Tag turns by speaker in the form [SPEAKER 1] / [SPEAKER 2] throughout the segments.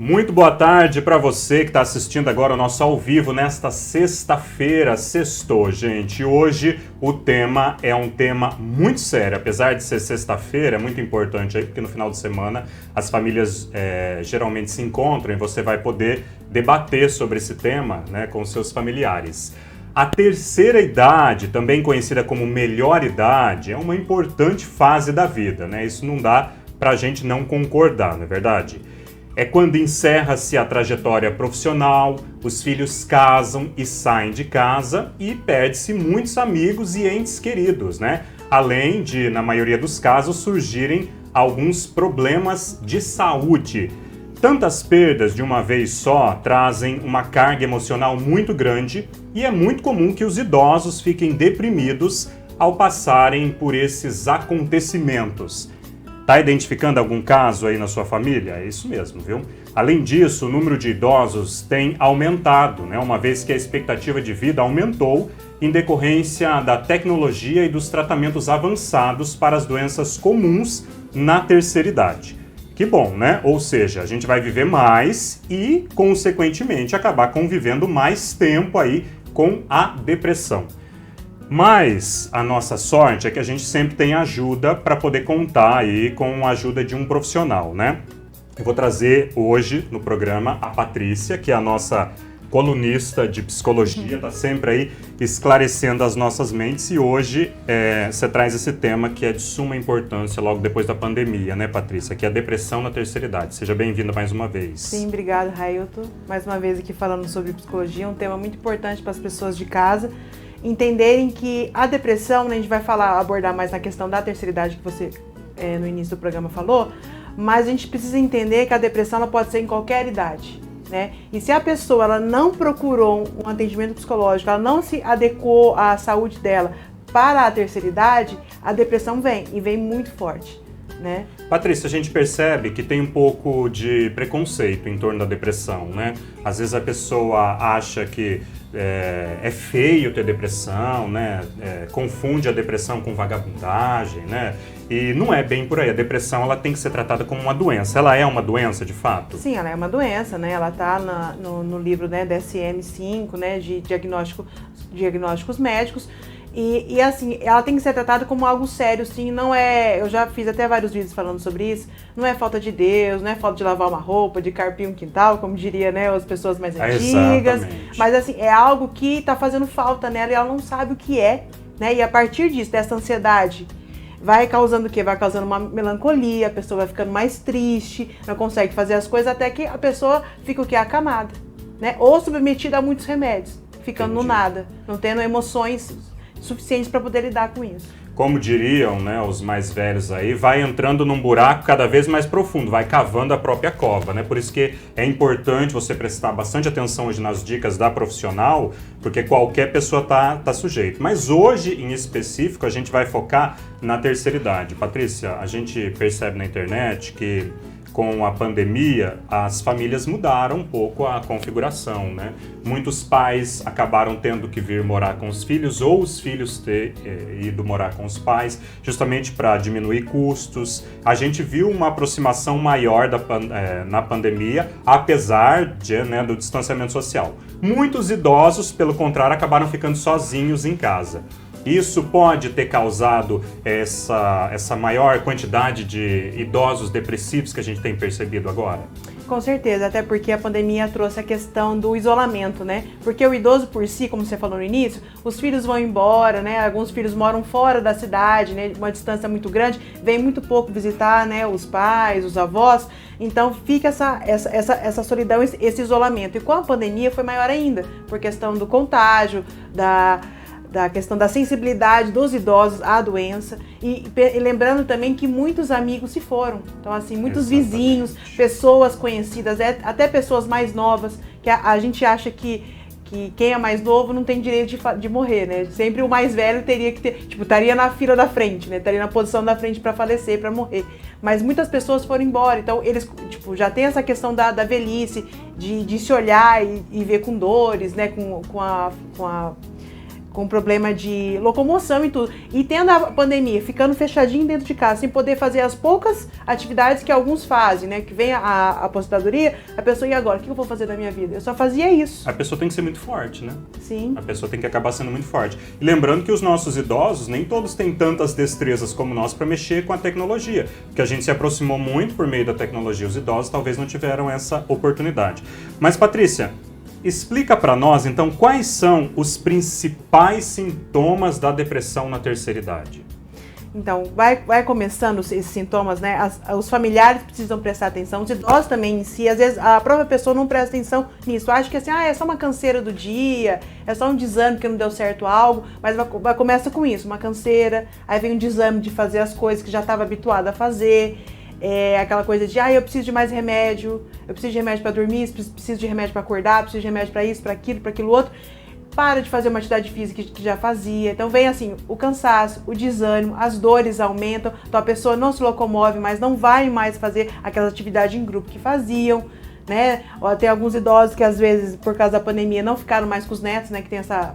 [SPEAKER 1] Muito boa tarde para você que está assistindo agora o nosso ao vivo nesta sexta-feira. Sextou, gente. Hoje o tema é um tema muito sério. Apesar de ser sexta-feira, é muito importante aí, porque no final de semana as famílias geralmente se encontram e você vai poder debater sobre esse tema, né, com seus familiares. A terceira idade, também conhecida como melhor idade, é uma importante fase da vida, né? Isso não dá para a gente não concordar, não é verdade? É quando encerra-se a trajetória profissional, os filhos casam e saem de casa e perde-se muitos amigos e entes queridos, né? Além de, na maioria dos casos, surgirem alguns problemas de saúde. Tantas perdas de uma vez só trazem uma carga emocional muito grande e é muito comum que os idosos fiquem deprimidos ao passarem por esses acontecimentos. Tá identificando algum caso aí na sua família? É isso mesmo, viu? Além disso, o número de idosos tem aumentado, né? Uma vez que a expectativa de vida aumentou em decorrência da tecnologia e dos tratamentos avançados para as doenças comuns na terceira idade. Que bom, né? Ou seja, a gente vai viver mais e, consequentemente, acabar convivendo mais tempo aí com a depressão. Mas a nossa sorte é que a gente sempre tem ajuda para poder contar aí com a ajuda de um profissional, né? Eu vou trazer hoje no programa a Patrícia, que é a nossa colunista de psicologia, está sempre aí esclarecendo as nossas mentes e hoje você traz esse tema que é de suma importância logo depois da pandemia, né, Patrícia? Que é a depressão na terceira idade. Seja bem-vinda mais uma vez.
[SPEAKER 2] Sim, obrigada, Railton. Mais uma vez aqui falando sobre psicologia, um tema muito importante para as pessoas de casa entenderem que a depressão, né, a gente vai abordar mais na questão da terceira idade que você no início do programa falou, mas a gente precisa entender que a depressão ela pode ser em qualquer idade, né? E se a pessoa ela não procurou um atendimento psicológico, ela não se adequou à saúde dela para a terceira idade, a depressão vem e vem muito forte, né?
[SPEAKER 1] Patrícia, a gente percebe que tem um pouco de preconceito em torno da depressão, né? Às vezes a pessoa acha que é feio ter depressão, né? Confunde a depressão com vagabundagem, né? E não é bem por aí. A depressão ela tem que ser tratada como uma doença. Ela é uma doença, de fato?
[SPEAKER 2] Sim, ela é uma doença, né? Ela está no livro, né, DSM-5, né, de diagnósticos médicos. E assim, ela tem que ser tratada como algo sério, sim, não é... Eu já fiz até vários vídeos falando sobre isso. Não é falta de Deus, não é falta de lavar uma roupa, de carpir um quintal, como diria, né, as pessoas mais antigas.
[SPEAKER 1] Exatamente.
[SPEAKER 2] Mas assim, é algo que está fazendo falta nela e ela não sabe o que é, né? E a partir disso, dessa ansiedade, vai causando o quê? Vai causando uma melancolia, a pessoa vai ficando mais triste, não consegue fazer as coisas até que a pessoa fica o quê? Acamada, né? Ou submetida a muitos remédios, ficando no nada, não tendo emoções suficientes para poder lidar com isso.
[SPEAKER 1] Como diriam, né, os mais velhos aí, vai entrando num buraco cada vez mais profundo, vai cavando a própria cova, né? Por isso que é importante você prestar bastante atenção hoje nas dicas da profissional, porque qualquer pessoa tá sujeito. Mas hoje, em específico, a gente vai focar na terceira idade. Patrícia, a gente percebe na internet que com a pandemia, as famílias mudaram um pouco a configuração, né? Muitos pais acabaram tendo que vir morar com os filhos ou os filhos ter ido morar com os pais, justamente para diminuir custos. A gente viu uma aproximação maior na pandemia, apesar do distanciamento social. Muitos idosos, pelo contrário, acabaram ficando sozinhos em casa. Isso pode ter causado essa maior quantidade de idosos depressivos que a gente tem percebido agora?
[SPEAKER 2] Com certeza, até porque a pandemia trouxe a questão do isolamento, né? Porque o idoso por si, como você falou no início, os filhos vão embora, né? Alguns filhos moram fora da cidade, né? Uma distância muito grande, vem muito pouco visitar, né? Os pais, os avós. Então fica essa solidão, esse isolamento. E com a pandemia foi maior ainda, por questão do contágio, da questão da sensibilidade dos idosos à doença e lembrando também que muitos amigos se foram, então assim, muitos vizinhos, pessoas conhecidas, até pessoas mais novas, que a gente acha que quem é mais novo não tem direito de morrer, né? Sempre o mais velho teria que ter, estaria na fila da frente, né? Estaria na posição da frente para falecer, para morrer. Mas muitas pessoas foram embora, então eles, já tem essa questão da velhice, de se olhar e ver com dores, né? Com com problema de locomoção e tudo. E tendo a pandemia, ficando fechadinho dentro de casa, sem poder fazer as poucas atividades que alguns fazem, né? Que vem a aposentadoria, a pessoa, e agora? O que eu vou fazer da minha vida? Eu só fazia isso.
[SPEAKER 1] A pessoa tem que ser muito forte, né?
[SPEAKER 2] Sim.
[SPEAKER 1] A pessoa tem que acabar sendo muito forte. E lembrando que os nossos idosos, nem todos têm tantas destrezas como nós para mexer com a tecnologia. Porque a gente se aproximou muito por meio da tecnologia. Os idosos talvez não tiveram essa oportunidade. Mas, Patrícia, explica para nós, então, quais são os principais sintomas da depressão na terceira idade?
[SPEAKER 2] Então, vai começando esses sintomas, né? Os familiares precisam prestar atenção, os idosos também em si, às vezes a própria pessoa não presta atenção nisso. Acha que assim, é só uma canseira do dia, é só um desame que não deu certo algo, mas começa com isso, uma canseira, aí vem um desame de fazer as coisas que já estava habituado a fazer. Aquela coisa de, eu preciso de mais remédio, eu preciso de remédio para dormir, preciso de remédio para acordar, preciso de remédio para isso, para aquilo outro. Para de fazer uma atividade física que já fazia. Então vem assim, o cansaço, o desânimo, as dores aumentam, então a pessoa não se locomove, mas não vai mais fazer aquela atividade em grupo que faziam, né? Ou tem alguns idosos que às vezes, por causa da pandemia, não ficaram mais com os netos, né? Que tem essa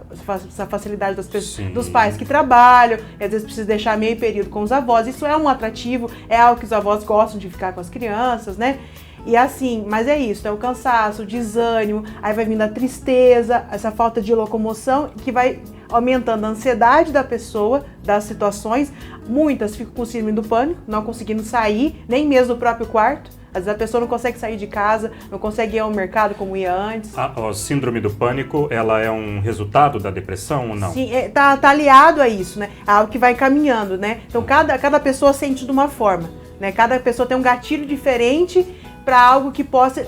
[SPEAKER 2] facilidade das pessoas, dos pais que trabalham, e às vezes precisa deixar meio período com os avós. Isso é um atrativo, é algo que os avós gostam de ficar com as crianças, né? E assim, mas é isso, é o cansaço, o desânimo, aí vai vindo a tristeza, essa falta de locomoção, que vai aumentando a ansiedade da pessoa, das situações. Muitas ficam com síndrome do pânico, não conseguindo sair, nem mesmo do próprio quarto. Às vezes a pessoa não consegue sair de casa, não consegue ir ao mercado como ia antes.
[SPEAKER 1] A síndrome do pânico, ela é um resultado da depressão ou não?
[SPEAKER 2] Sim, tá aliado a isso, né? É algo que vai caminhando, né? Então cada pessoa sente de uma forma, né? Cada pessoa tem um gatilho diferente para algo que possa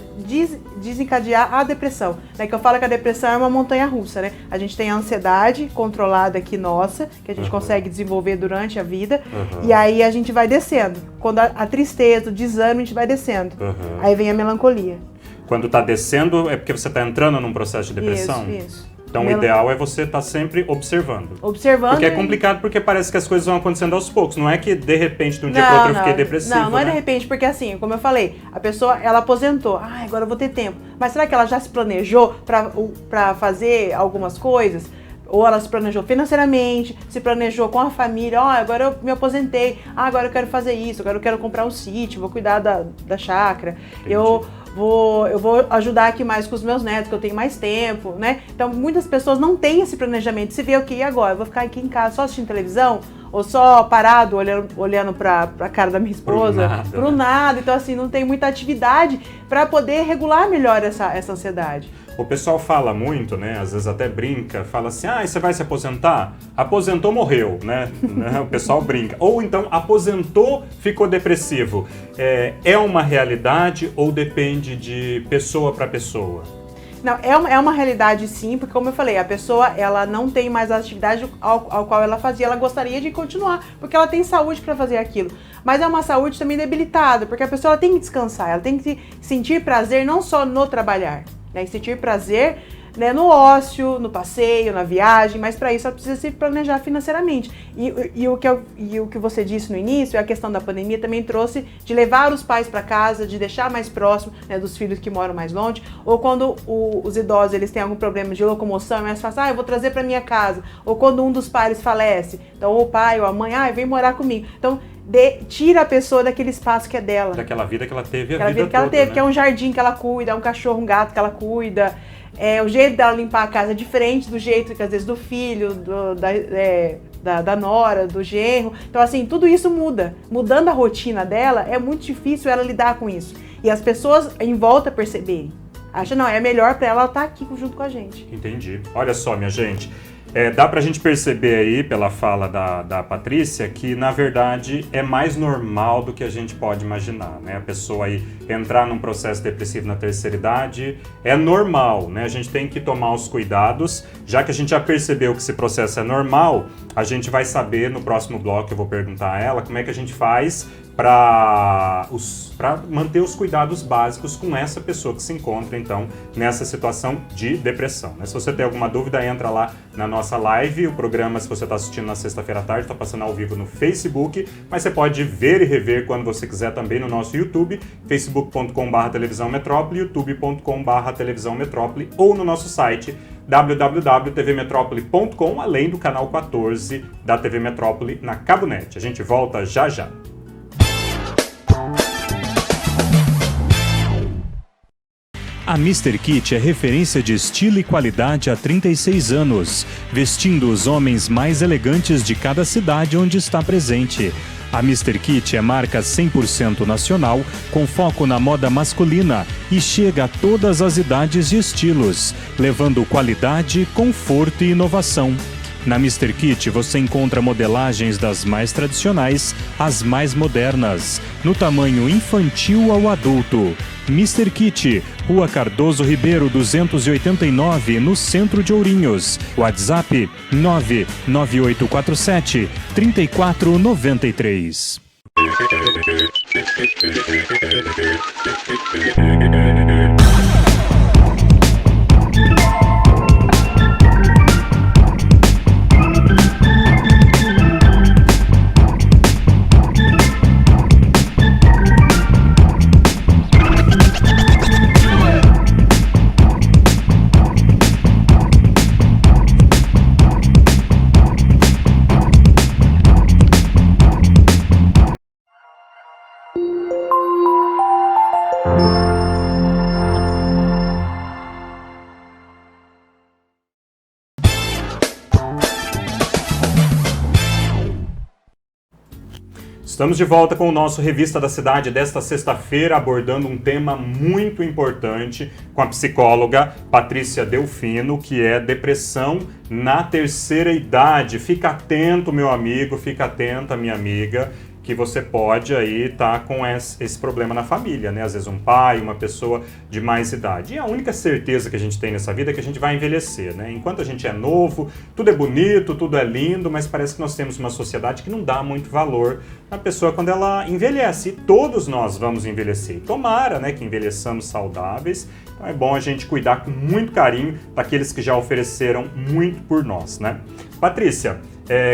[SPEAKER 2] desencadear a depressão. Né? Que eu falo que a depressão é uma montanha-russa, né? A gente tem a ansiedade controlada aqui nossa, que a gente consegue desenvolver durante a vida, e aí a gente vai descendo. Quando a tristeza, o desânimo, a gente vai descendo. Aí vem a melancolia.
[SPEAKER 1] Quando tá descendo, é porque você tá entrando num processo de depressão?
[SPEAKER 2] Isso.
[SPEAKER 1] Então o ideal é você estar sempre observando.
[SPEAKER 2] Observando.
[SPEAKER 1] Porque é complicado porque parece que as coisas vão acontecendo aos poucos. Não é que de repente, de um dia para outro eu fiquei depressivo.
[SPEAKER 2] Não é de repente, porque assim, como eu falei, a pessoa, ela aposentou. Agora eu vou ter tempo. Mas será que ela já se planejou para fazer algumas coisas? Ou ela se planejou financeiramente, se planejou com a família, agora eu me aposentei, agora eu quero fazer isso, agora eu quero comprar um sítio, vou cuidar da chácara, eu vou ajudar aqui mais com os meus netos, que eu tenho mais tempo, né? Então muitas pessoas não têm esse planejamento, se vê o que, e agora? Eu vou ficar aqui em casa só assistindo televisão? Ou só parado, olhando pra cara da minha esposa? Pro nada. Então assim, não tem muita atividade para poder regular melhor essa ansiedade.
[SPEAKER 1] O pessoal fala muito, né? Às vezes até brinca, fala assim, você vai se aposentar? Aposentou, morreu, né? O pessoal brinca. Ou então, aposentou, ficou depressivo. É uma realidade ou depende de pessoa para pessoa?
[SPEAKER 2] Não, é uma realidade sim, porque como eu falei, a pessoa ela não tem mais a atividade ao qual ela fazia, ela gostaria de continuar, porque ela tem saúde para fazer aquilo. Mas é uma saúde também debilitada, porque a pessoa ela tem que descansar, ela tem que sentir prazer não só no trabalhar, né? Sentir prazer, né, no ócio, no passeio, na viagem, mas para isso ela precisa se planejar financeiramente. E o que você disse no início, a questão da pandemia também trouxe de levar os pais para casa, de deixar mais próximo, né, dos filhos que moram mais longe, ou quando os idosos eles têm algum problema de locomoção, é mais fácil, eu vou trazer para minha casa, ou quando um dos pais falece, então ou o pai ou a mãe, vem morar comigo. Então tira a pessoa daquele espaço que é dela.
[SPEAKER 1] Daquela vida que ela teve
[SPEAKER 2] a vida toda, né? Que é um jardim que ela cuida, um cachorro, um gato que ela cuida. O jeito dela limpar a casa é diferente do jeito que às vezes do filho, da nora, do genro. Então assim, tudo isso muda. Mudando a rotina dela, é muito difícil ela lidar com isso. E as pessoas em volta perceberem. Acham, não, é melhor para ela estar aqui junto com a gente.
[SPEAKER 1] Entendi. Olha só, minha gente. Dá pra gente perceber aí, pela fala da Patrícia, que na verdade é mais normal do que a gente pode imaginar, né? A pessoa aí entrar num processo depressivo na terceira idade é normal, né? A gente tem que tomar os cuidados. Já que a gente já percebeu que esse processo é normal, a gente vai saber no próximo bloco, eu vou perguntar a ela, como é que a gente faz para manter os cuidados básicos com essa pessoa que se encontra, então, nessa situação de depressão, né? Se você tem alguma dúvida, entra lá na nossa live. O programa, se você está assistindo na sexta-feira à tarde, está passando ao vivo no Facebook, mas você pode ver e rever quando você quiser também no nosso YouTube, facebook.com/televisãometrópole, youtube.com/televisãometrópole, ou no nosso site, www.tvmetrópole.com, além do canal 14 da TV Metrópole na Cabonet. A gente volta já já. A Mr. Kit é referência de estilo e qualidade há 36 anos, vestindo os homens mais elegantes de cada cidade onde está presente. A Mr. Kit é marca 100% nacional, com foco na moda masculina e chega a todas as idades e estilos, levando qualidade, conforto e inovação. Na Mr. Kit você encontra modelagens das mais tradicionais às mais modernas, no tamanho infantil ao adulto. Mr. Kit, Rua Cardoso Ribeiro 289, no centro de Ourinhos. WhatsApp 99847 3493. Estamos de volta com o nosso Revista da Cidade desta sexta-feira, abordando um tema muito importante com a psicóloga Patrícia Delfino, que é depressão na terceira idade. Fica atento, meu amigo, fica atenta, minha amiga, que você pode aí estar com esse problema na família, né? Às vezes um pai, uma pessoa de mais idade. E a única certeza que a gente tem nessa vida é que a gente vai envelhecer, né? Enquanto a gente é novo, tudo é bonito, tudo é lindo, mas parece que nós temos uma sociedade que não dá muito valor na pessoa quando ela envelhece. E todos nós vamos envelhecer. E tomara, né, que envelheçamos saudáveis. Então é bom a gente cuidar com muito carinho daqueles que já ofereceram muito por nós, né? Patrícia,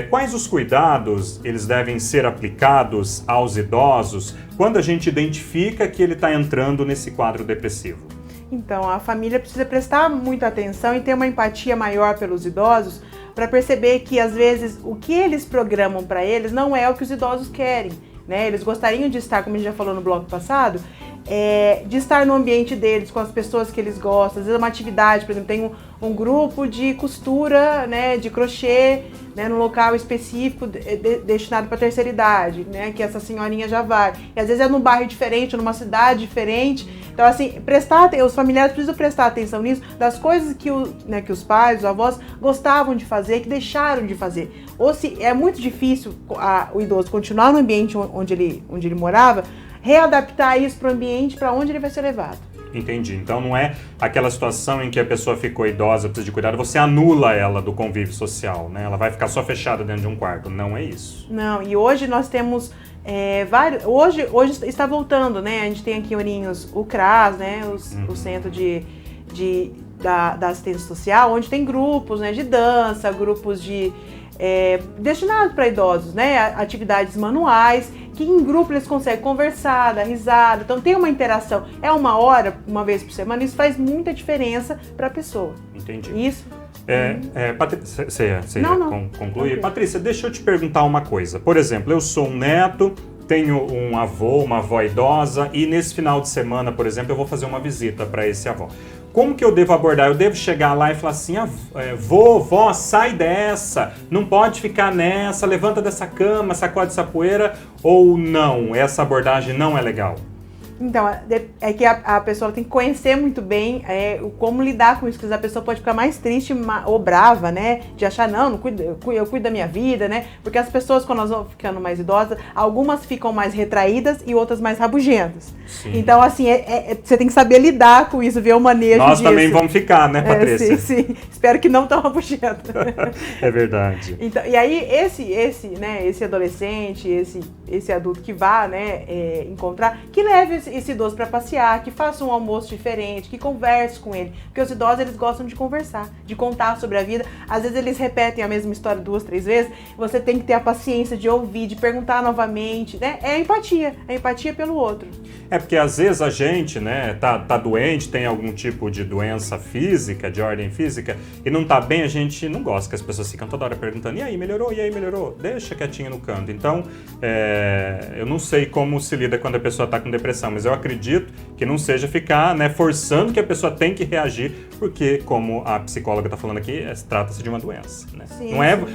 [SPEAKER 1] quais os cuidados eles devem ser aplicados aos idosos quando a gente identifica que ele está entrando nesse quadro depressivo?
[SPEAKER 2] Então, a família precisa prestar muita atenção e ter uma empatia maior pelos idosos para perceber que, às vezes, o que eles programam para eles não é o que os idosos querem, né? Eles gostariam de estar, como a gente já falou no bloco passado, de estar no ambiente deles, com as pessoas que eles gostam. Às vezes é uma atividade, por exemplo, tem um grupo de costura, né, de crochê, né, num local específico destinado para a terceira idade, né, que essa senhorinha já vai. E às vezes é num bairro diferente, numa cidade diferente. Então, assim, os familiares precisam prestar atenção nisso, das coisas que os pais, os avós gostavam de fazer, que deixaram de fazer. Ou se é muito difícil o idoso continuar no ambiente onde ele morava, readaptar isso para o ambiente para onde ele vai ser levado.
[SPEAKER 1] Entendi. Então não é aquela situação em que a pessoa ficou idosa, precisa de cuidado, você anula ela do convívio social, né? Ela vai ficar só fechada dentro de um quarto. Não é isso.
[SPEAKER 2] Não, e hoje nós temos vários... Hoje está voltando, né? A gente tem aqui em Ourinhos o CRAS, né? O Centro da Assistência Social, onde tem grupos, né, de dança, grupos destinados para idosos, né? Atividades manuais, que em grupo eles conseguem conversar, dar risada, então tem uma interação. É uma hora, uma vez por semana, isso faz muita diferença para a pessoa.
[SPEAKER 1] Entendi.
[SPEAKER 2] Isso.
[SPEAKER 1] Patrícia, você ia concluir? Patrícia, deixa eu te perguntar uma coisa. Por exemplo, eu sou um neto, tenho um avô, uma avó idosa, e nesse final de semana, por exemplo, eu vou fazer uma visita para esse avô. Como que eu devo abordar? Eu devo chegar lá e falar assim, vó, sai dessa, não pode ficar nessa, levanta dessa cama, sacode essa poeira, ou não, essa abordagem não é legal?
[SPEAKER 2] Então, é que a pessoa tem que conhecer muito bem como lidar com isso, porque a pessoa pode ficar mais triste ou brava, né? De achar, eu cuido da minha vida, né? Porque as pessoas, quando elas vão ficando mais idosas, algumas ficam mais retraídas e outras mais rabugentas. Sim. Então, assim, você tem que saber lidar com isso, ver o manejo disso.
[SPEAKER 1] Nós também vamos ficar, né, Patrícia?
[SPEAKER 2] Sim. Espero que não tão rabugenta.
[SPEAKER 1] É verdade.
[SPEAKER 2] Então, e aí, esse adolescente, esse adulto que vá, né, encontrar, que leve esse idoso para passear, que faça um almoço diferente, que converse com ele. Porque os idosos, eles gostam de conversar, de contar sobre a vida. Às vezes eles repetem a mesma história 2, 3 vezes. Você tem que ter a paciência de ouvir, de perguntar novamente, né? É empatia pelo outro.
[SPEAKER 1] É porque às vezes a gente, né, tá doente, tem algum tipo de doença física, de ordem física, e não tá bem, a gente não gosta que as pessoas ficam toda hora perguntando, e aí, melhorou? E aí, melhorou? Deixa quietinho no canto. Então, eu não sei como se lida quando a pessoa tá com depressão, mas eu acredito que não seja ficar, né, forçando que a pessoa tem que reagir, porque, como a psicóloga tá falando aqui, trata-se de uma doença, né?
[SPEAKER 2] Sim,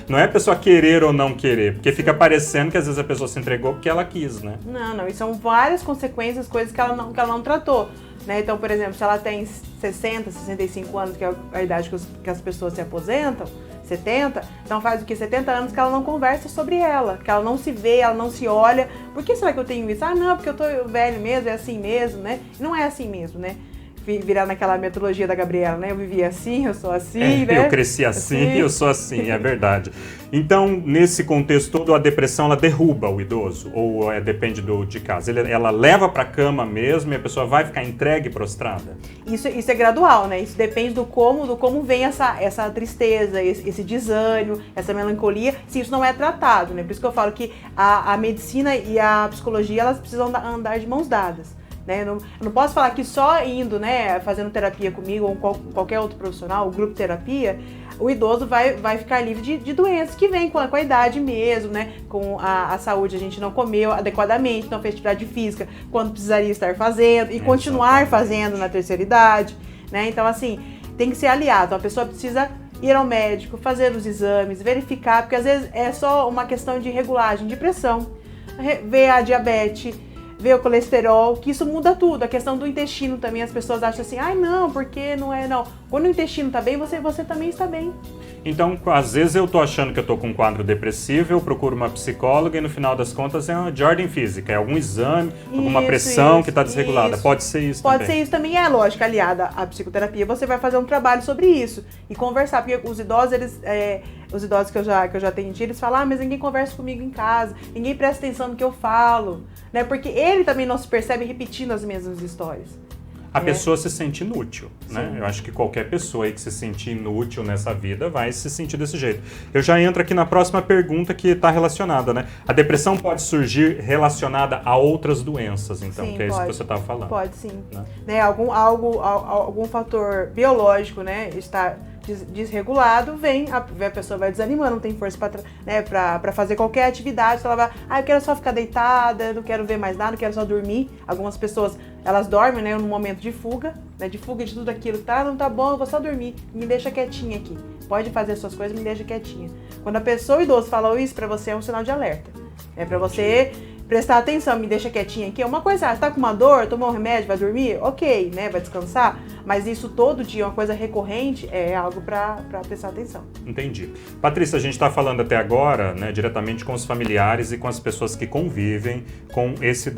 [SPEAKER 1] não é a pessoa querer ou não querer, porque fica parecendo que às vezes a pessoa se entregou porque ela quis, né?
[SPEAKER 2] Não, e são várias consequências, coisas que ela não tratou, né? Então, por exemplo, se ela tem 60, 65 anos, que é a idade que as pessoas se aposentam, 70, então faz o que? 70 anos que ela não conversa sobre ela, que ela não se vê, ela não se olha. Por que será que eu tenho isso? Ah, não, porque eu tô velho mesmo, é assim mesmo, né? Não é assim mesmo, né? Virar naquela metodologia da Gabriela, né? Eu vivia assim, eu sou assim, né?
[SPEAKER 1] Eu cresci assim, eu sou assim, é verdade. Então, nesse contexto todo, a depressão, ela derruba o idoso? Ou depende de caso? Ela leva pra cama mesmo e a pessoa vai ficar entregue e prostrada?
[SPEAKER 2] Isso é gradual, né? Isso depende do como vem essa tristeza, esse desânimo, essa melancolia, se isso não é tratado, né? Por isso que eu falo que a medicina e a psicologia, elas precisam andar de mãos dadas. Né? Eu não posso falar que só indo, né, fazendo terapia comigo ou com qualquer outro profissional, o grupo terapia, o idoso vai ficar livre de doenças que vêm com a idade mesmo, né? Com a saúde, a gente não comeu adequadamente, não fez atividade física quando precisaria estar fazendo e continuar fazendo na terceira idade, né? Então, assim, tem que ser aliado. A pessoa precisa ir ao médico, fazer os exames, verificar, porque às vezes é só uma questão de regulagem de pressão, ver a diabetes, ver o colesterol, que isso muda tudo. A questão do intestino também, as pessoas acham assim, ai não, porque não é, não. Quando o intestino tá bem, você também está bem.
[SPEAKER 1] Então, às vezes eu tô achando que eu tô com um quadro depressivo, eu procuro uma psicóloga e no final das contas é de ordem física, é algum exame, alguma pressão que está desregulada. Pode ser isso também.
[SPEAKER 2] Pode ser isso também, é lógico, aliada à psicoterapia, você vai fazer um trabalho sobre isso e conversar, porque os idosos, os idosos que eu já atendi, eles falam, mas ninguém conversa comigo em casa, ninguém presta atenção no que eu falo, né? Porque ele também não se percebe repetindo as mesmas histórias.
[SPEAKER 1] A pessoa se sente inútil, né?
[SPEAKER 2] Sim.
[SPEAKER 1] Eu acho que qualquer pessoa aí que se sentir inútil nessa vida vai se sentir desse jeito. Eu já entro aqui na próxima pergunta que está relacionada, né? A depressão pode surgir relacionada a outras doenças, então,
[SPEAKER 2] Sim,
[SPEAKER 1] que é isso
[SPEAKER 2] pode.
[SPEAKER 1] que você estava falando.
[SPEAKER 2] Pode sim.
[SPEAKER 1] Né?
[SPEAKER 2] Algum fator biológico, né, está desregulado, a pessoa vai desanimando, não tem força para fazer qualquer atividade, ela vai, eu quero só ficar deitada, não quero ver mais nada, quero só dormir. Algumas pessoas, elas dormem, né, num momento de fuga, né, de tudo aquilo, não tá bom, eu vou só dormir, me deixa quietinha aqui, pode fazer as suas coisas, me deixa quietinha. Quando a pessoa idosa fala isso pra você, é um sinal de alerta, é pra você prestar atenção, me deixa quietinha aqui. Uma coisa, você tá com uma dor, tomou um remédio, vai dormir? Ok, né? Vai descansar. Mas isso todo dia, uma coisa recorrente, é algo para prestar atenção.
[SPEAKER 1] Entendi. Patrícia, a gente está falando até agora, né, diretamente com os familiares e com as pessoas que convivem com esse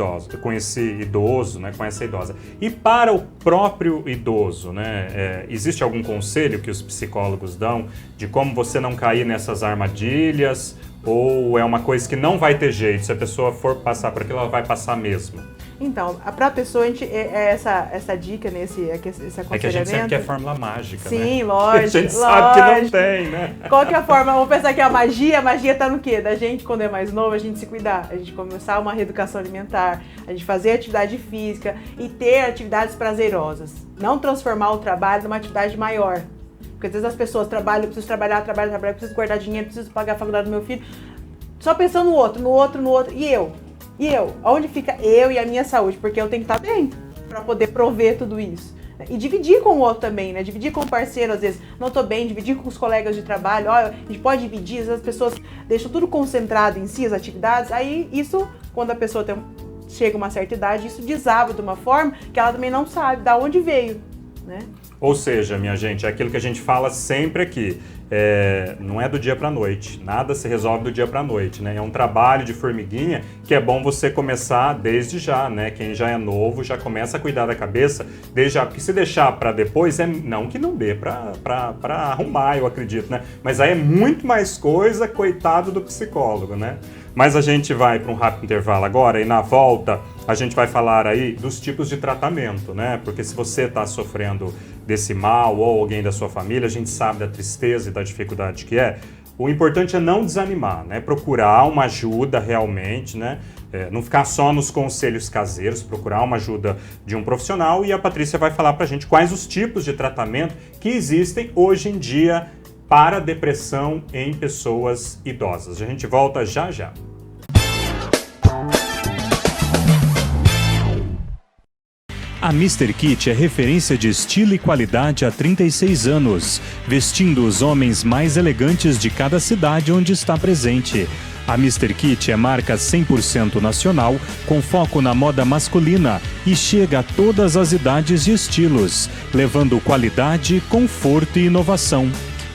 [SPEAKER 1] idoso, né, com essa idosa. E para o próprio idoso, né, existe algum conselho que os psicólogos dão de como você não cair nessas armadilhas? Ou é uma coisa que não vai ter jeito, se a pessoa for passar por aquilo, ela vai passar mesmo?
[SPEAKER 2] Então, para a pessoa, essa dica, esse aconselhamento...
[SPEAKER 1] É que a gente sempre quer fórmula mágica, né?
[SPEAKER 2] Sim, lógico.
[SPEAKER 1] A gente sabe que não tem, né?
[SPEAKER 2] Qual que é a forma? Vamos pensar que a magia tá no quê? Da gente, quando é mais novo, a gente se cuidar. A gente começar uma reeducação alimentar, a gente fazer atividade física e ter atividades prazerosas. Não transformar o trabalho numa atividade maior. Porque às vezes as pessoas trabalham, eu preciso trabalhar, preciso guardar dinheiro, preciso pagar a faculdade do meu filho. Só pensando no outro. E eu? Onde fica eu e a minha saúde? Porque eu tenho que estar bem para poder prover tudo isso. E dividir com o outro também, né? Dividir com o parceiro, às vezes, não tô bem, dividir com os colegas de trabalho. Olha, a gente pode dividir, às vezes as pessoas deixam tudo concentrado em si, as atividades. Aí isso, quando a pessoa chega a uma certa idade, isso desaba de uma forma que ela também não sabe de onde veio, né?
[SPEAKER 1] Ou seja, minha gente, é aquilo que a gente fala sempre aqui, não é do dia para a noite, nada se resolve do dia para a noite, né? É um trabalho de formiguinha que é bom você começar desde já, né? Quem já é novo já começa a cuidar da cabeça desde já, porque se deixar para depois, não que não dê para arrumar, eu acredito, né? Mas aí é muito mais coisa, coitado do psicólogo, né? Mas a gente vai para um rápido intervalo agora e na volta a gente vai falar aí dos tipos de tratamento, né? Porque se você está sofrendo desse mal ou alguém da sua família, a gente sabe da tristeza e da dificuldade que é. O importante é não desanimar, né? Procurar uma ajuda realmente, né? Não ficar só nos conselhos caseiros, procurar uma ajuda de um profissional, e a Patrícia vai falar pra gente quais os tipos de tratamento que existem hoje em dia para depressão em pessoas idosas. A gente volta já já.
[SPEAKER 3] A Mr. Kit é referência de estilo e qualidade há 36 anos, vestindo os homens mais elegantes de cada cidade onde está presente. A Mr. Kit é marca 100% nacional, com foco na moda masculina e chega a todas as idades e estilos, levando qualidade, conforto e inovação.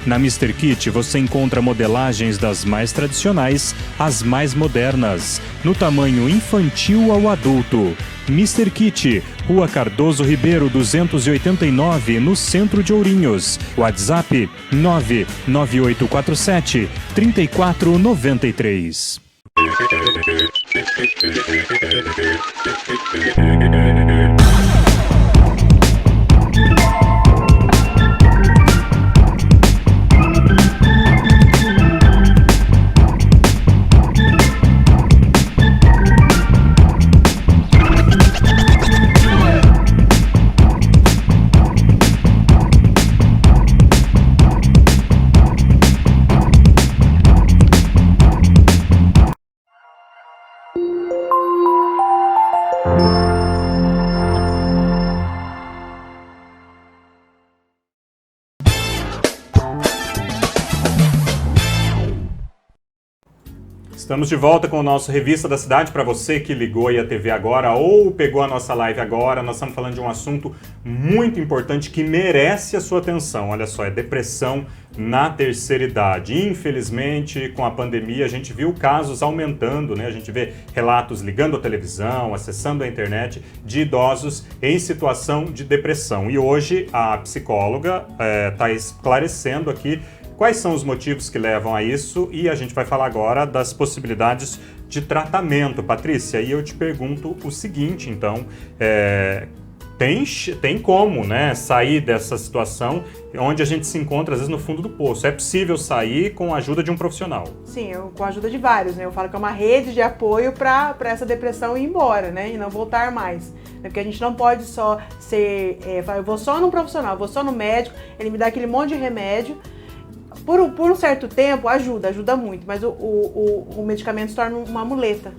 [SPEAKER 3] Na Mr. Kit você encontra modelagens das mais tradicionais às mais modernas, no tamanho infantil ao adulto. Mr. Kit, Rua Cardoso Ribeiro 289, no centro de Ourinhos. WhatsApp 99847 3493.
[SPEAKER 1] Estamos de volta com o nosso Revista da Cidade. Para você que ligou aí a TV agora ou pegou a nossa live agora, nós estamos falando de um assunto muito importante que merece a sua atenção. Olha só, é depressão na terceira idade. Infelizmente, com a pandemia, a gente viu casos aumentando, né? A gente vê relatos ligando a televisão, acessando a internet, de idosos em situação de depressão. E hoje a psicóloga está esclarecendo aqui quais são os motivos que levam a isso, e a gente vai falar agora das possibilidades de tratamento. Patrícia, e eu te pergunto o seguinte, então, tem como, né, sair dessa situação onde a gente se encontra, às vezes, no fundo do poço? É possível sair com a ajuda de um profissional?
[SPEAKER 2] Sim, com a ajuda de vários, né? Eu falo que é uma rede de apoio para essa depressão ir embora, né? E não voltar mais. Porque a gente não pode só ser, eu vou só num profissional, eu vou só no médico, ele me dá aquele monte de remédio. Por um certo tempo ajuda muito, mas o medicamento se torna uma muleta,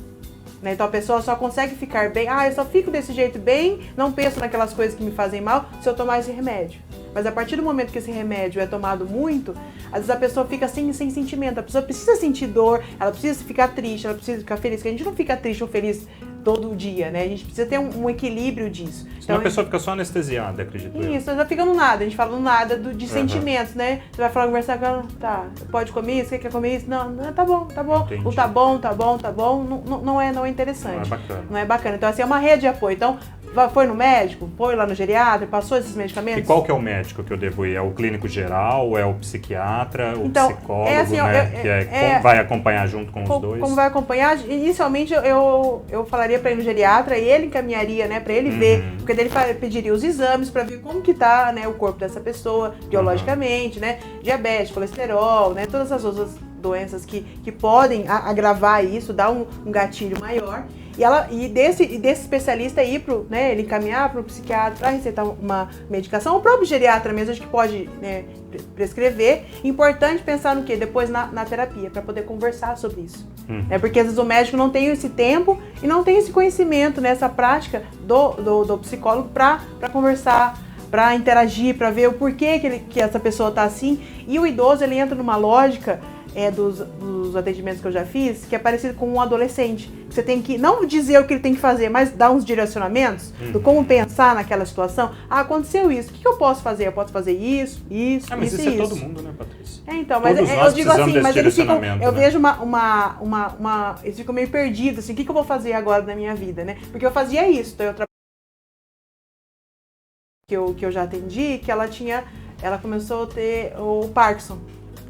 [SPEAKER 2] né? Então a pessoa só consegue ficar bem, eu só fico desse jeito bem, não penso naquelas coisas que me fazem mal se eu tomar esse remédio. Mas a partir do momento que esse remédio é tomado muito, às vezes a pessoa fica sem sentimento, a pessoa precisa sentir dor, ela precisa ficar triste, ela precisa ficar feliz, porque a gente não fica triste ou feliz todo dia, né? A gente precisa ter um equilíbrio disso.
[SPEAKER 1] Senão a pessoa fica só anestesiada, acredito eu.
[SPEAKER 2] Isso, já fica no nada, a gente fala no nada de sentimentos, né? Você vai falar, conversar com ela, tá, pode comer isso, quer comer isso? Não, tá bom.
[SPEAKER 1] Entendi.
[SPEAKER 2] O tá bom, não é interessante.
[SPEAKER 1] Não é bacana.
[SPEAKER 2] Não é bacana. Então, assim, é uma rede de apoio. Então, foi no médico, foi lá no geriatra, passou esses medicamentos?
[SPEAKER 1] E qual que é o médico que eu devo ir? É o clínico geral, é o psiquiatra, o
[SPEAKER 2] então,
[SPEAKER 1] psicólogo,
[SPEAKER 2] assim,
[SPEAKER 1] né? Vai acompanhar junto com os dois?
[SPEAKER 2] Como vai acompanhar? Inicialmente, eu falaria para ir no geriatra e ele encaminharia, né, para ele ver, porque daí ele pediria os exames para ver como que tá, né, o corpo dessa pessoa, biologicamente, né, diabetes, colesterol, né, todas as outras doenças que podem agravar isso, dar um gatilho maior. E desse especialista ir ele encaminhar para o psiquiatra para receitar uma medicação, o próprio geriatra mesmo, a gente pode, né, prescrever. Importante pensar no quê? Depois na terapia, para poder conversar sobre isso. Porque às vezes o médico não tem esse tempo e não tem esse conhecimento, né, essa prática do psicólogo para conversar, para interagir, para ver o porquê que essa pessoa está assim. E o idoso, ele entra numa lógica dos atendimentos que eu já fiz, que é parecido com um adolescente. Você tem que não dizer o que ele tem que fazer, mas dar uns direcionamentos do como pensar naquela situação. Aconteceu isso, o que eu posso fazer? Eu posso fazer isso,
[SPEAKER 1] mas isso
[SPEAKER 2] e
[SPEAKER 1] é
[SPEAKER 2] isso.
[SPEAKER 1] todo mundo, né, Patrícia?
[SPEAKER 2] Então, mas
[SPEAKER 1] eu
[SPEAKER 2] digo assim, mas eles ficam, eu
[SPEAKER 1] né?
[SPEAKER 2] vejo eles ficam meio perdidos, assim, o que eu vou fazer agora na minha vida, né? Porque eu fazia isso, então que eu já atendi, que ela começou a ter o Parkinson,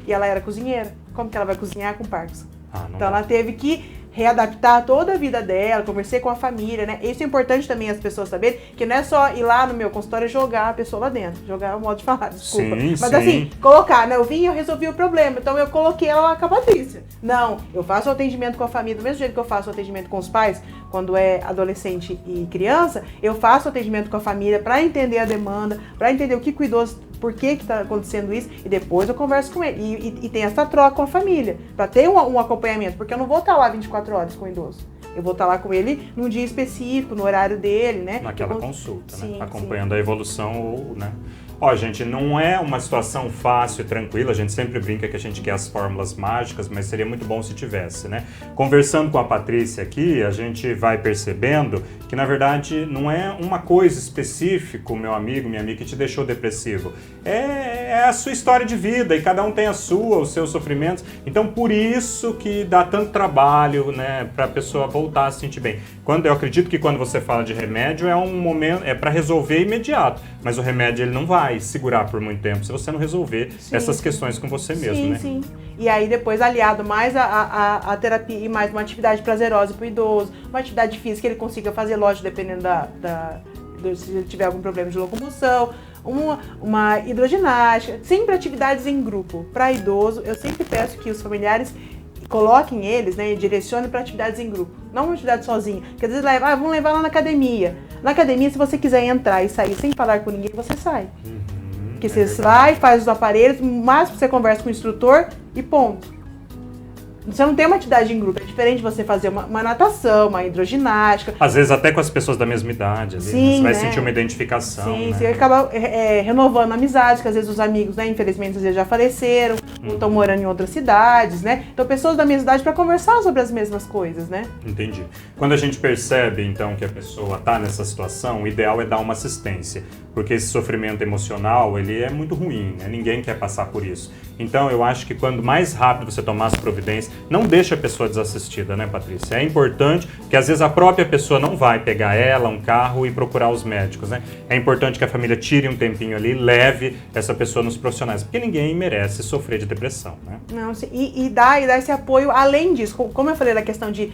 [SPEAKER 2] e ela era cozinheira. Como que ela vai cozinhar com Parkinson? Então ela teve que readaptar toda a vida dela, conversei com a família, né? Isso é importante também as pessoas saberem, que não é só ir lá no meu consultório e jogar a pessoa lá dentro. Jogar é o modo de falar, desculpa.
[SPEAKER 1] Sim,
[SPEAKER 2] mas
[SPEAKER 1] sim.
[SPEAKER 2] assim, colocar, né? Eu vim e eu resolvi o problema, então eu coloquei ela lá com a Patrícia. Não, eu faço o atendimento com a família, do mesmo jeito que eu faço o atendimento com os pais, quando é adolescente e criança, eu faço o atendimento com a família para entender a demanda, para entender o que o idoso, por que está acontecendo isso, e depois eu converso com ele. E tem essa troca com a família, para ter um acompanhamento, porque eu não vou estar lá 24 horas com o idoso. Eu vou estar lá com ele num dia específico, no horário dele, né?
[SPEAKER 1] Naquela consulta,
[SPEAKER 2] sim,
[SPEAKER 1] né? Acompanhando a evolução, né? Ó, gente, não é uma situação fácil e tranquila, a gente sempre brinca que a gente quer as fórmulas mágicas, mas seria muito bom se tivesse, né? Conversando com a Patrícia aqui, a gente vai percebendo que, na verdade, não é uma coisa específica, meu amigo, minha amiga, que te deixou depressivo. É a sua história de vida e cada um tem a sua, os seus sofrimentos. Então, por isso que dá tanto trabalho, né, para a pessoa voltar a se sentir bem. Eu acredito que quando você fala de remédio, é um momento, é para resolver imediato, mas o remédio ele não vai segurar por muito tempo se você não resolver essas questões com você mesmo, né? Sim.
[SPEAKER 2] E aí depois aliado mais a terapia e mais uma atividade prazerosa para o idoso, uma atividade física que ele consiga fazer, lógico, dependendo se ele tiver algum problema de locomoção, uma hidroginástica, sempre atividades em grupo. Para idoso, eu sempre peço que os familiares coloquem eles, né, e direcionem para atividades em grupo, não uma atividade sozinha, porque às vezes vamos levar lá na academia. Na academia, se você quiser entrar e sair sem falar com ninguém, você sai. Porque você vai, faz os aparelhos, o máximo você conversa com o instrutor e ponto. Você não tem uma atividade em grupo, é diferente de você fazer uma natação, uma hidroginástica.
[SPEAKER 1] Às vezes até com as pessoas da mesma idade, ali,
[SPEAKER 2] sim,
[SPEAKER 1] né? Você vai
[SPEAKER 2] né?
[SPEAKER 1] Sentir uma identificação.
[SPEAKER 2] Sim,
[SPEAKER 1] né?
[SPEAKER 2] você acaba renovando amizades, que às vezes os amigos, né, infelizmente, às vezes já faleceram, ou estão morando em outras cidades, né? Então, pessoas da mesma idade para conversar sobre as mesmas coisas, né?
[SPEAKER 1] Entendi. Quando a gente percebe, então, que a pessoa está nessa situação, o ideal é dar uma assistência, porque esse sofrimento emocional, ele é muito ruim, né? Ninguém quer passar por isso. Então, eu acho que quando mais rápido você tomar as providências, não deixa a pessoa desassistida, né, Patrícia? É importante, porque às vezes a própria pessoa não vai pegar ela, um carro e procurar os médicos, né? É importante que a família tire um tempinho ali, leve essa pessoa nos profissionais, porque ninguém merece sofrer de depressão, né?
[SPEAKER 2] Não, e dá esse apoio além disso. Como eu falei da questão de,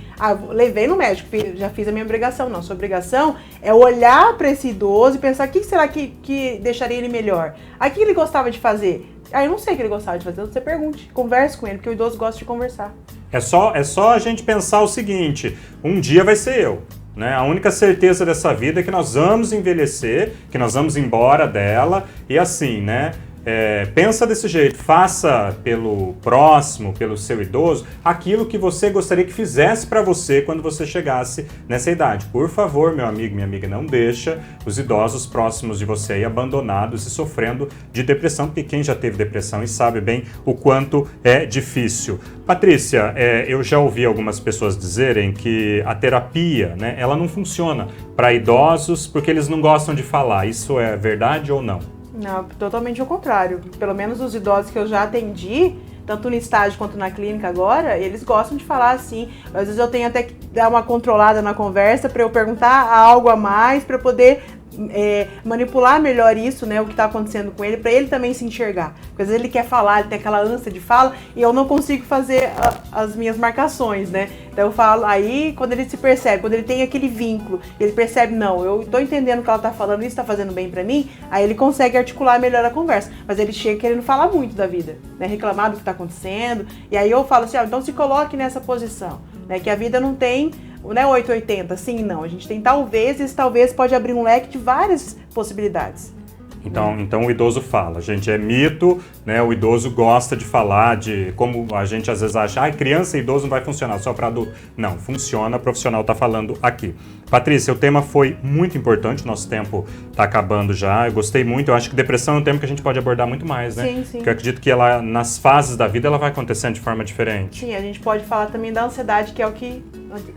[SPEAKER 2] levei no médico, já fiz a minha obrigação. Não, sua obrigação é olhar para esse idoso e pensar, o que será que deixaria ele melhor? O que ele gostava de fazer? Eu não sei o que ele gostava de fazer, você pergunte, converse com ele, porque o idoso gosta de conversar.
[SPEAKER 1] É só a gente pensar o seguinte, um dia vai ser eu. Né? A única certeza dessa vida é que nós vamos envelhecer, que nós vamos embora dela, e assim, né? Pensa desse jeito, faça pelo próximo, pelo seu idoso, aquilo que você gostaria que fizesse para você quando você chegasse nessa idade. Por favor, meu amigo, minha amiga, não deixa os idosos próximos de você aí abandonados e sofrendo de depressão, porque quem já teve depressão e sabe bem o quanto é difícil. Patrícia, eu já ouvi algumas pessoas dizerem que a terapia, né, ela não funciona para idosos porque eles não gostam de falar. Isso é verdade ou não?
[SPEAKER 2] Não, totalmente ao contrário. Pelo menos os idosos que eu já atendi, tanto no estágio quanto na clínica agora, eles gostam de falar assim. Às vezes eu tenho até que dar uma controlada na conversa para eu perguntar algo a mais, para poder manipular melhor isso, né, o que está acontecendo com ele, para ele também se enxergar. Porque às vezes ele quer falar, ele tem aquela ânsia de fala e eu não consigo fazer as minhas marcações, né? Então eu falo, aí quando ele se percebe, quando ele tem aquele vínculo, ele percebe, não, eu estou entendendo o que ela está falando, isso está fazendo bem para mim, aí ele consegue articular melhor a conversa. Mas ele chega querendo falar muito da vida, né, reclamar do que está acontecendo, e aí eu falo assim, então se coloque nessa posição, né, que a vida não tem, né, 880, sim e não. A gente tem talvez pode abrir um leque de várias possibilidades.
[SPEAKER 1] Então o idoso fala, gente, é mito, né? O idoso gosta de falar de como a gente às vezes acha, criança e idoso não vai funcionar, só para adulto. Não, funciona, o profissional está falando aqui. Patrícia, o tema foi muito importante, nosso tempo está acabando já, eu gostei muito, eu acho que depressão é um tema que a gente pode abordar muito mais, né?
[SPEAKER 2] Sim, sim.
[SPEAKER 1] Porque eu acredito que ela, nas fases da vida, ela vai acontecendo de forma diferente.
[SPEAKER 2] Sim, a gente pode falar também da ansiedade, que é o que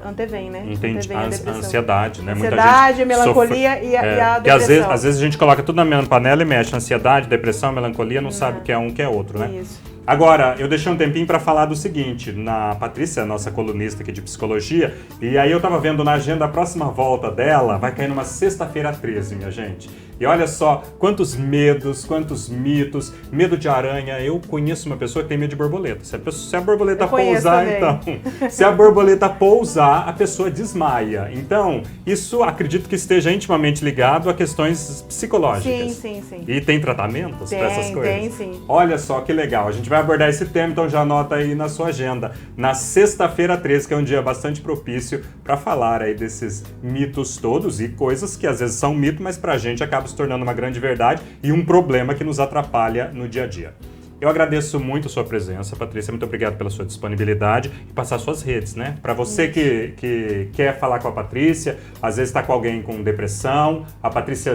[SPEAKER 2] antevém, né?
[SPEAKER 1] Entendi, a ansiedade, né?
[SPEAKER 2] Ansiedade, a melancolia e a depressão.
[SPEAKER 1] Porque às vezes a gente coloca tudo na mesma panela e mexe, ansiedade, depressão, melancolia, não sabe o que é um, o que é outro, né?
[SPEAKER 2] Isso.
[SPEAKER 1] Agora, eu deixei um tempinho para falar do seguinte, na Patrícia, nossa colunista aqui de psicologia, e aí eu tava vendo na agenda a próxima volta dela, vai cair numa sexta-feira 13, minha gente. E olha só, quantos medos, quantos mitos, medo de aranha. Eu conheço uma pessoa que tem medo de borboleta. Se a borboleta pousar, então... Se a borboleta pousar, a pessoa desmaia. Então, isso acredito que esteja intimamente ligado a questões psicológicas.
[SPEAKER 2] Sim.
[SPEAKER 1] E tem tratamentos para essas coisas?
[SPEAKER 2] Tem, sim.
[SPEAKER 1] Olha só que legal. A gente vai abordar esse tema, então já anota aí na sua agenda. Na sexta-feira 13, que é um dia bastante propício para falar aí desses mitos todos e coisas que às vezes são mito, mas pra gente acaba se tornando uma grande verdade e um problema que nos atrapalha no dia a dia. Eu agradeço muito a sua presença, Patrícia, muito obrigado pela sua disponibilidade e passar suas redes, né? Para você que quer falar com a Patrícia, às vezes está com alguém com depressão, a Patrícia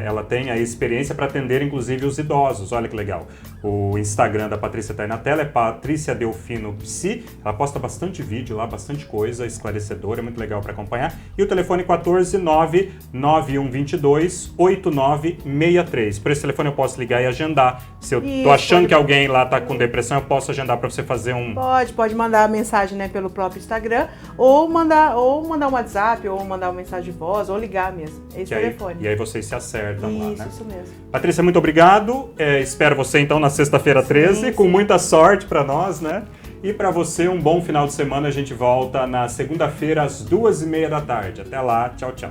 [SPEAKER 1] ela tem a experiência para atender inclusive os idosos, olha que legal. O Instagram da Patrícia está aí na tela, é Patrícia Delfino Psi, ela posta bastante vídeo lá, bastante coisa esclarecedora, é muito legal para acompanhar. E o telefone 14991228963. Por esse telefone eu posso ligar e agendar. Se eu tô achando que alguém lá tá com depressão, eu posso agendar para você fazer um...
[SPEAKER 2] Pode mandar mensagem, né, pelo próprio Instagram, ou mandar um WhatsApp, ou mandar uma mensagem de voz, ou ligar mesmo. Esse telefone.
[SPEAKER 1] E aí vocês se acertam lá, né?
[SPEAKER 2] Isso mesmo.
[SPEAKER 1] Patrícia, muito obrigado. Espero você então na sexta-feira 13, com muita sorte para nós, né? E para você, um bom final de semana. A gente volta na segunda-feira às 2h30 da tarde. Até lá, tchau, tchau.